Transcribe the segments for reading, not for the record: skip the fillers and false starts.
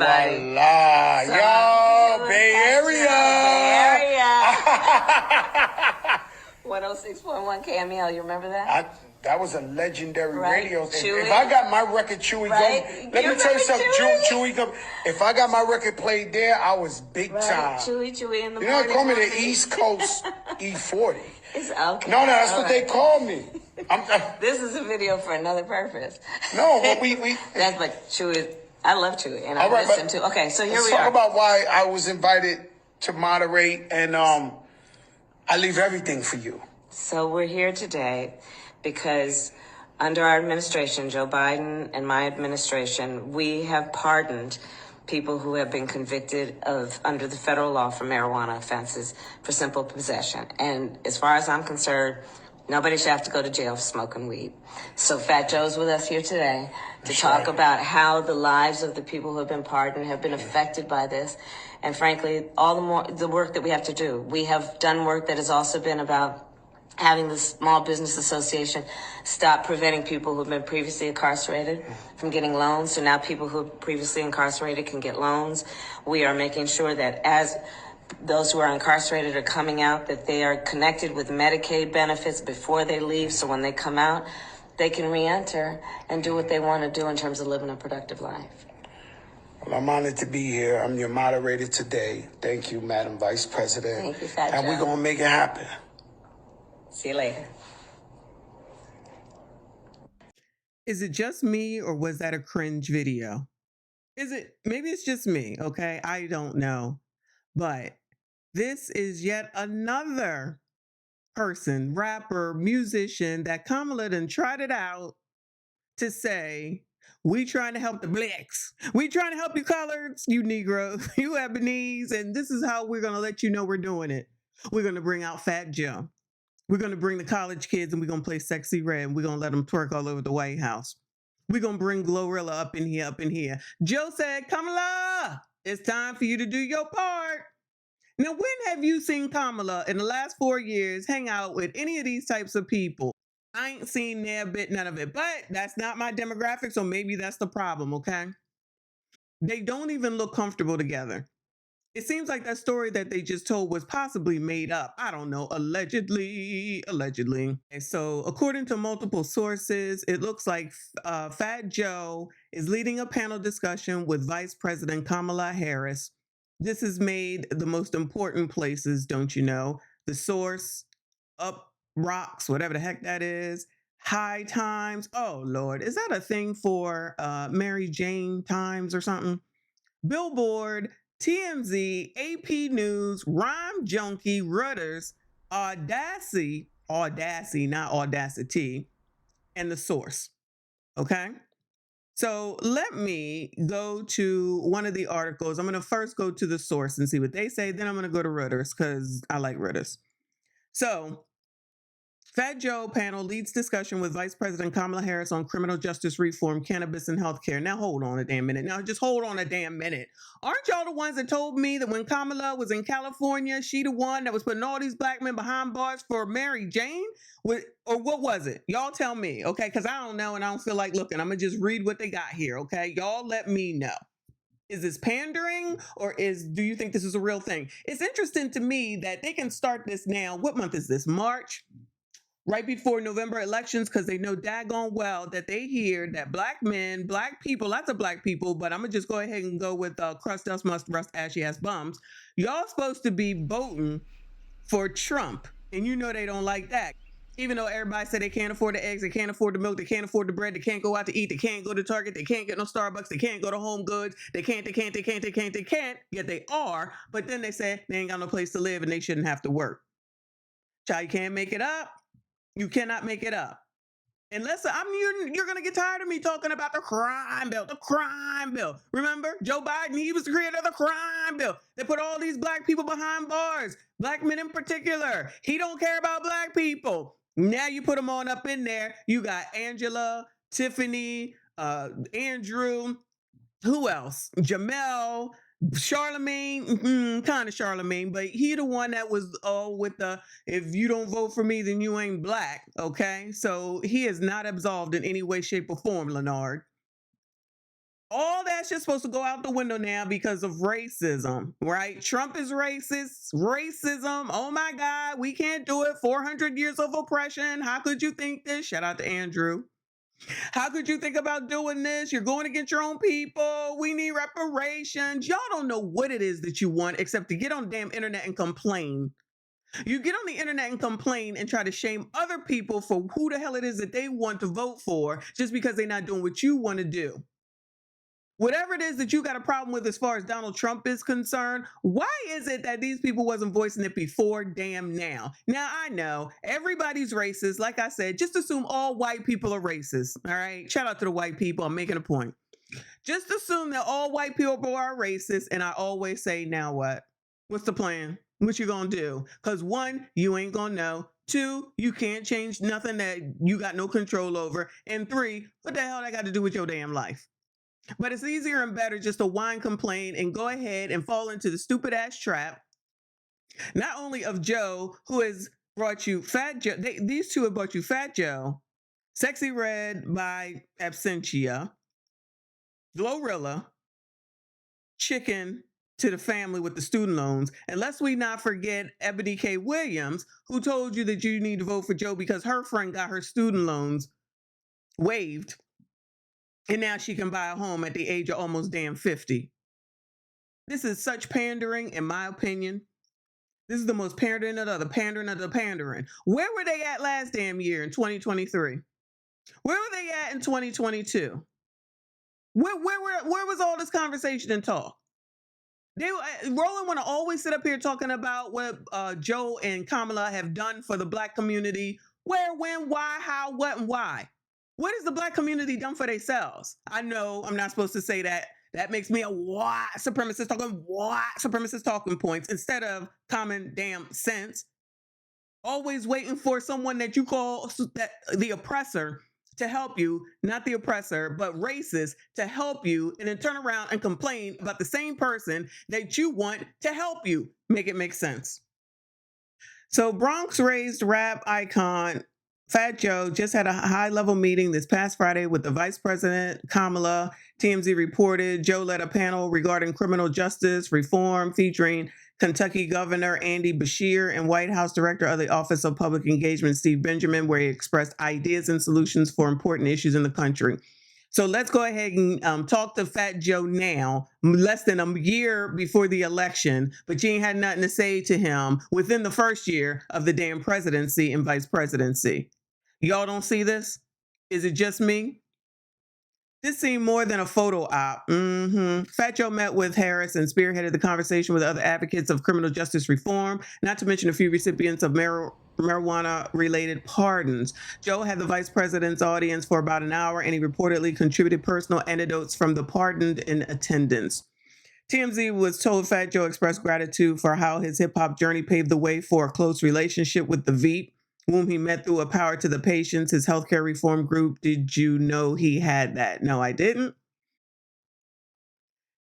everybody. Voila. So, Yo, Bay Area. 106.1 KML, you remember that? That was a legendary Right. radio thing. Chewy. If I got my record, Chewy, Right. let You me tell you remember something, Chewy? Chewy. If I got my record played there, I was big time. Chewy in the morning. You know, they call me the East Coast E40. It's okay. No, that's All what right. they call me. This is a video for another purpose. No, but we That's like Chewy. I love Chewy, and I All right, listen to. Okay, so here let's we talk are. about why I was invited to moderate, and I leave everything for you. So we're here today because under our administration, Joe Biden and my administration, we have pardoned people who have been convicted of under the federal law for marijuana offenses for simple possession. And as far as I'm concerned, nobody should have to go to jail for smoking weed. So Fat Joe's with us here today to talk about how the lives of the people who have been pardoned have been affected by this. And frankly, the work that we have to do. We have done work that has also been about having the Small Business Association stop preventing people who've been previously incarcerated from getting loans. So now people who are previously incarcerated can get loans. We are making sure that as those who are incarcerated are coming out, that they are connected with Medicaid benefits before they leave. So when they come out, they can re-enter and do what they want to do in terms of living a productive life. Well, I'm honored to be here. I'm your moderator today. Thank you, Madam Vice President. Thank you, Fat Joe. And we're going to make it happen. See you later. Is it just me, or was that a cringe video? Maybe it's just me, okay? I don't know. But this is yet another person, rapper, musician, that Kamala done tried it out to say, we trying to help the blacks. We trying to help you coloreds, you Negroes, you Ebonese, and this is how we're going to let you know we're doing it. We're going to bring out Fat Joe. We're going to bring the college kids and we're going to play Sexy Red and we're going to let them twerk all over the White House. We're going to bring Glorilla up in here. Joe said, Kamala, it's time for you to do your part. Now, when have you seen Kamala in the last 4 years hang out with any of these types of people? I ain't seen their bit, none of it, but that's not my demographic, so maybe that's the problem, okay? They don't even look comfortable together. It seems like that story that they just told was possibly made up. I don't know, allegedly. Okay, so according to multiple sources, it looks like Fat Joe is leading a panel discussion with Vice President Kamala Harris. This is made the most important places, don't you know? The Source, Up Rocks, whatever the heck that is, High Times. Oh, Lord, is that a thing for Mary Jane Times or something? Billboard, TMZ, AP News, Rhyme Junkie, Reuters, Audacity, not Audacity, and The Source. Okay? So let me go to one of the articles. I'm going to first go to The Source and see what they say. Then I'm going to go to Reuters because I like Reuters. So Fat Joe panel leads discussion with Vice President Kamala Harris on criminal justice reform, cannabis, and healthcare. Now, hold on a damn minute. Just hold on a damn minute. Aren't y'all the ones that told me that when Kamala was in California, she the one that was putting all these black men behind bars for Mary Jane? Or what was it? Y'all tell me, okay? Because I don't know and I don't feel like looking. I'm going to just read what they got here, okay? Y'all let me know. Is this pandering or do you think this is a real thing? It's interesting to me that they can start this now. What month is this? March? Right before November elections, because they know daggone well that they hear that black men, black people, lots of black people, but I'm going to just go ahead and go with crust, dust, must, rust, ashy ass bums. Y'all supposed to be voting for Trump, and you know they don't like that. Even though everybody said they can't afford the eggs, they can't afford the milk, they can't afford the bread, they can't go out to eat, they can't go to Target, they can't get no Starbucks, they can't go to Home Goods, they can't, yet they are, but then they say they ain't got no place to live and they shouldn't have to work. Child, you can't make it up. You cannot make it up. Unless you're going to get tired of me talking about the crime bill. Remember, Joe Biden, he was the creator of the crime bill. They put all these black people behind bars, black men in particular. He don't care about black people. Now you put them on up in there. You got Angela, Tiffany, Andrew, who else? Jamel, Charlemagne, kind of Charlemagne, but he the one that was with the, if you don't vote for me, then you ain't black, okay? So he is not absolved in any way, shape, or form, Leonard. All that shit's supposed to go out the window now because of racism, right? Trump is racist. Racism. Oh my God, we can't do it. 400 years of oppression. How could you think this? Shout out to Andrew. How could you think about doing this? You're going against your own people. We need reparations. Y'all don't know what it is that you want except to get on the damn internet and complain. You get on the internet and complain and try to shame other people for who the hell it is that they want to vote for just because they're not doing what you want to do. Whatever it is that you got a problem with as far as Donald Trump is concerned, why is it that these people wasn't voicing it before damn now? Now, I know everybody's racist. Like I said, just assume all white people are racist, all right? Shout out to the white people. I'm making a point. Just assume that all white people are racist, and I always say, now what? What's the plan? What you gonna do? Because one, you ain't gonna know. Two, you can't change nothing that you got no control over. And three, what the hell that got to do with your damn life? But it's easier and better just to whine, complain, and go ahead and fall into the stupid ass trap, not only of Joe, who has brought you Fat Joe, these two have brought you Fat Joe, Sexy Red by Absentia, Glorilla, Chicken to the family with the student loans, and lest we not forget Ebony K. Williams, who told you that you need to vote for Joe because her friend got her student loans waived. And now she can buy a home at the age of almost damn 50. This is such pandering, in my opinion. This is the most pandering of the pandering of the pandering. Where were they at last damn year in 2023? Where were they at in 2022? Where was all this conversation and talk? Roland want to always sit up here talking about what Joe and Kamala have done for the Black community. Where, when, why, how, what, and why. What has the Black community done for themselves? I know I'm not supposed to say that. That makes me a white supremacist talking points instead of common damn sense. Always waiting for someone that you call the oppressor to help you, not the oppressor, but racist to help you, and then turn around and complain about the same person that you want to help you. Make it make sense. So Bronx-raised rap icon Fat Joe just had a high-level meeting this past Friday with the Vice President, Kamala. TMZ reported Joe led a panel regarding criminal justice reform featuring Kentucky Governor Andy Beshear and White House Director of the Office of Public Engagement, Steve Benjamin, where he expressed ideas and solutions for important issues in the country. So let's go ahead and talk to Fat Joe now, less than a year before the election, but you ain't had nothing to say to him within the first year of the damn presidency and vice presidency. Y'all don't see this? Is it just me? This seemed more than a photo op. Fat Joe met with Harris and spearheaded the conversation with other advocates of criminal justice reform, not to mention a few recipients of marijuana-related pardons. Joe had the vice president's audience for about an hour, and he reportedly contributed personal anecdotes from the pardoned in attendance. TMZ was told Fat Joe expressed gratitude for how his hip-hop journey paved the way for a close relationship with the Veep, whom he met through a Power to the Patients, his healthcare reform group. Did you know he had that? No, I didn't.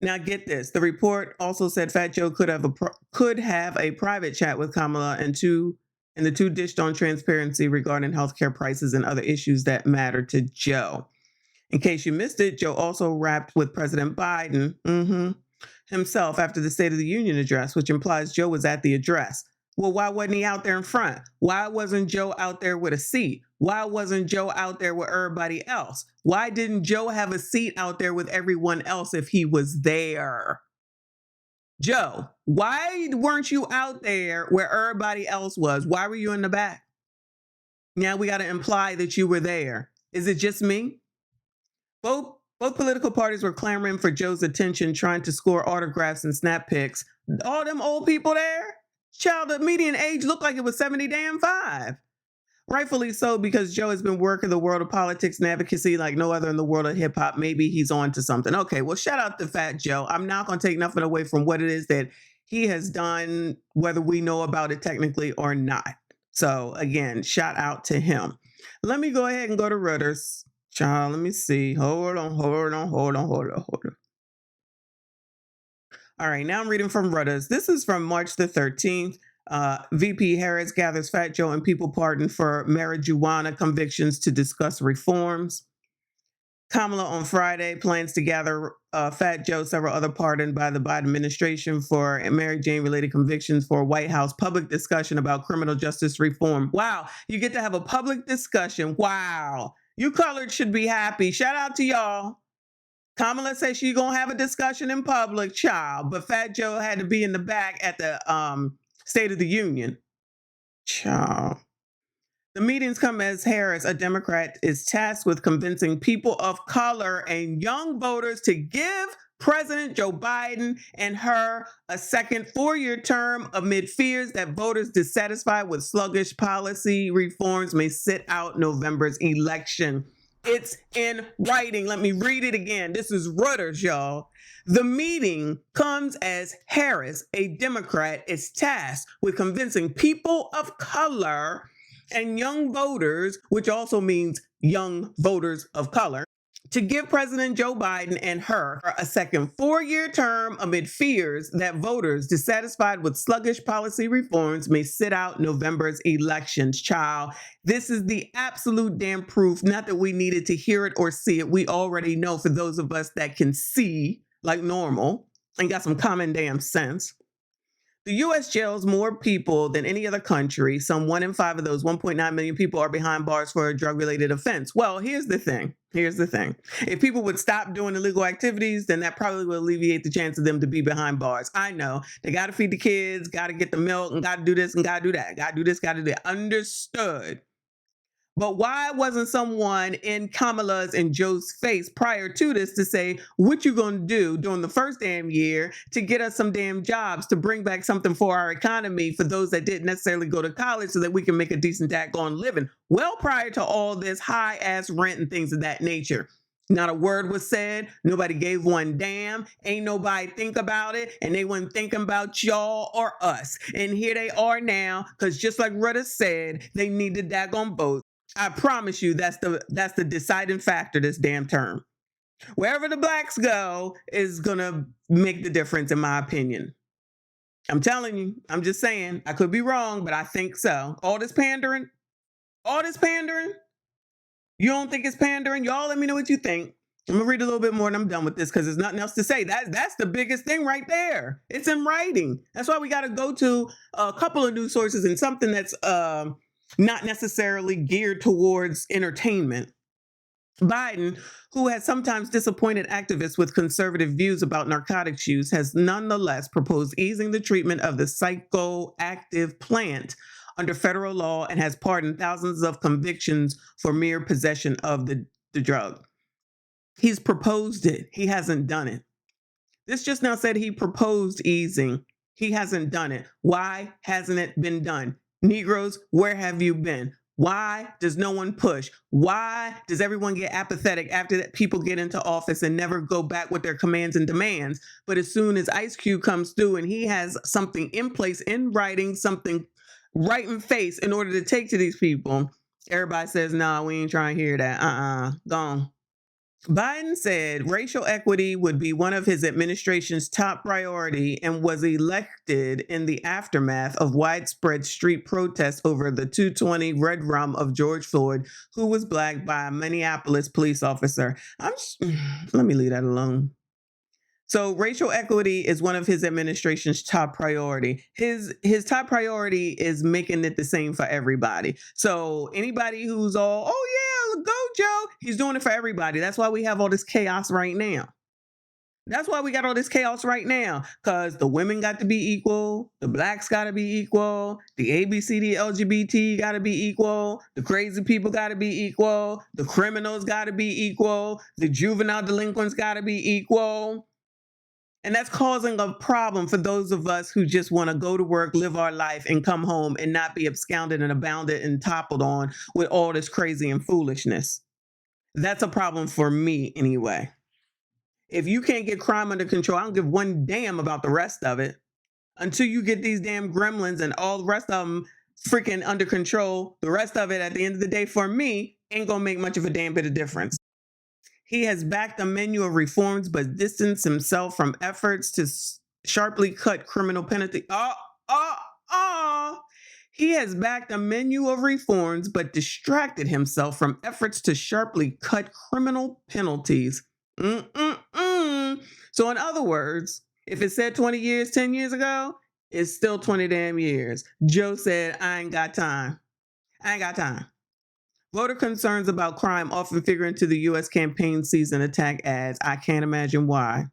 Now get this. The report also said Fat Joe could have a private chat with Kamala, and the two dished on transparency regarding healthcare prices and other issues that matter to Joe. In case you missed it, Joe also rapped with President Biden himself after the State of the Union address, which implies Joe was at the address. Well, why wasn't he out there in front? Why wasn't Joe out there with a seat? Why wasn't Joe out there with everybody else? Why didn't Joe have a seat out there with everyone else if he was there? Joe, why weren't you out there where everybody else was? Why were you in the back? Now we got to imply that you were there. Is it just me? Both political parties were clamoring for Joe's attention, trying to score autographs and snap pics. All them old people there? Child, the median age looked like it was 75. Rightfully so, because Joe has been working the world of politics and advocacy like no other in the world of hip hop. Maybe he's on to something. Okay, well, shout out to Fat Joe. I'm not going to take nothing away from what it is that he has done, whether we know about it technically or not. So again, shout out to him. Let me go ahead and go to Reuters. Child, let me see. Hold on. All right, now I'm reading from Reuters. This is from March the 13th. VP Harris gathers Fat Joe and people pardoned for marijuana convictions to discuss reforms. Kamala on Friday plans to gather Fat Joe, several other pardoned by the Biden administration for Mary Jane related convictions for a White House public discussion about criminal justice reform. Wow, you get to have a public discussion. Wow, you colored should be happy. Shout out to y'all. Kamala says she's gonna have a discussion in public, child, but Fat Joe had to be in the back at the State of the Union. Child. The meetings come as Harris, a Democrat, is tasked with convincing people of color and young voters to give President Joe Biden and her a second 4-year term amid fears that voters dissatisfied with sluggish policy reforms may sit out November's election. It's in writing. Let me read it again. This is Reuters, y'all. The meeting comes as Harris, a Democrat, is tasked with convincing people of color and young voters, which also means young voters of color, to give President Joe Biden and her a second 4-year term amid fears that voters dissatisfied with sluggish policy reforms may sit out November's elections. Child, this is the absolute damn proof. Not that we needed to hear it or see it. We already know, for those of us that can see like normal and got some common damn sense. The U.S. jails more people than any other country. Some 1 in 5 of those 1.9 million people are behind bars for a drug-related offense. Well, here's the thing. If people would stop doing illegal activities, then that probably will alleviate the chance of them to be behind bars. I know. They got to feed the kids, got to get the milk, and got to do this and got to do that. Got to do this, got to do that. Understood. But why wasn't someone in Kamala's and Joe's face prior to this to say, what you gonna do during the first damn year to get us some damn jobs, to bring back something for our economy for those that didn't necessarily go to college so that we can make a decent daggone living? Well, prior to all this high ass rent and things of that nature. Not a word was said. Nobody gave one damn. Ain't nobody think about it. And they weren't thinking about y'all or us. And here they are now, because just like Rudder said, they need the daggone vote. I promise you that's the deciding factor this damn term. Wherever the blacks go is going to make the difference, in my opinion. I'm telling you, I'm just saying, I could be wrong, but I think so. All this pandering, you don't think it's pandering? Y'all let me know what you think. I'm going to read a little bit more and I'm done with this because there's nothing else to say. That's the biggest thing right there. It's in writing. That's why we got to go to a couple of news sources and something that's not necessarily geared towards entertainment. Biden, who has sometimes disappointed activists with conservative views about narcotics use, has nonetheless proposed easing the treatment of the psychoactive plant under federal law and has pardoned thousands of convictions for mere possession of the drug. He's proposed it. He hasn't done it. This just now said he proposed easing. He hasn't done it. Why hasn't it been done? Negroes, where have you been? Why does no one push? Why does everyone get apathetic after that people get into office and never go back with their commands and demands? But as soon as Ice Cube comes through and he has something in place, in writing, something right in face in order to take to these people, everybody says, no, we ain't trying to hear that. Gone. Biden said racial equity would be one of his administration's top priority and was elected in the aftermath of widespread street protests over the 220 red rum of George Floyd, who was black, by a Minneapolis police officer. Let me leave that alone. So racial equity is one of his administration's top priority. His top priority is making it the same for everybody. So anybody who's all, oh yeah, go Joe, he's doing it for everybody. That's why we have all this chaos right now. That's why we got all this chaos right now, because the women got to be equal, the blacks got to be equal, the ABCD LGBT got to be equal, the crazy people got to be equal, the criminals got to be equal, the juvenile delinquents got to be equal. And that's causing a problem for those of us who just want to go to work, live our life, and come home and not be absconded and abounded and toppled on with all this crazy and foolishness. That's a problem for me anyway. If you can't get crime under control, I don't give one damn about the rest of it. Until you get these damn gremlins and all the rest of them freaking under control, the rest of it at the end of the day for me ain't going to make much of a damn bit of difference. He has backed a menu of reforms, but distanced himself from efforts to sharply cut criminal penalty. He has backed a menu of reforms, but distracted himself from efforts to sharply cut criminal penalties. So, in other words, if it said 20 years 10 years ago, it's still 20 damn years. Joe said, I ain't got time. I ain't got time. Voter concerns about crime often figure into the U.S. campaign season attack ads. I can't imagine why.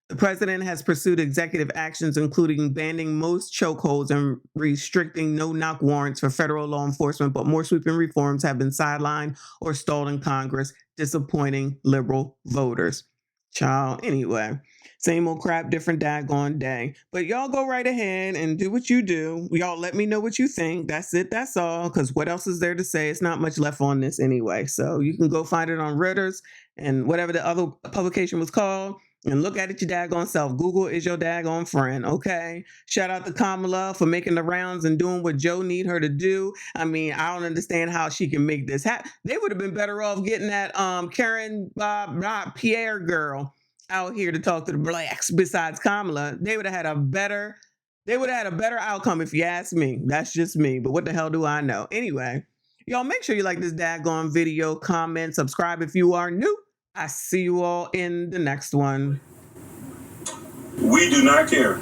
The president has pursued executive actions, including banning most chokeholds and restricting no-knock warrants for federal law enforcement, but more sweeping reforms have been sidelined or stalled in Congress, disappointing liberal voters. Child, anyway, same old crap, different daggone day. But y'all go right ahead and do what you do. Y'all let me know what you think. That's it. That's all. Because what else is there to say? It's not much left on this anyway. So you can go find it on Reuters and whatever the other publication was called. And look at it your daggone self. Google is your daggone friend, okay? Shout out to Kamala for making the rounds and doing what Joe need her to do. I mean, I don't understand how she can make this happen. They would have been better off getting that Karen Pierre girl out here to talk to the blacks besides Kamala. They would have had a better outcome if you ask me. That's just me. But what the hell do I know? Anyway, y'all make sure you like this daggone video, comment, subscribe if you are new. I see you all in the next one. We do not care.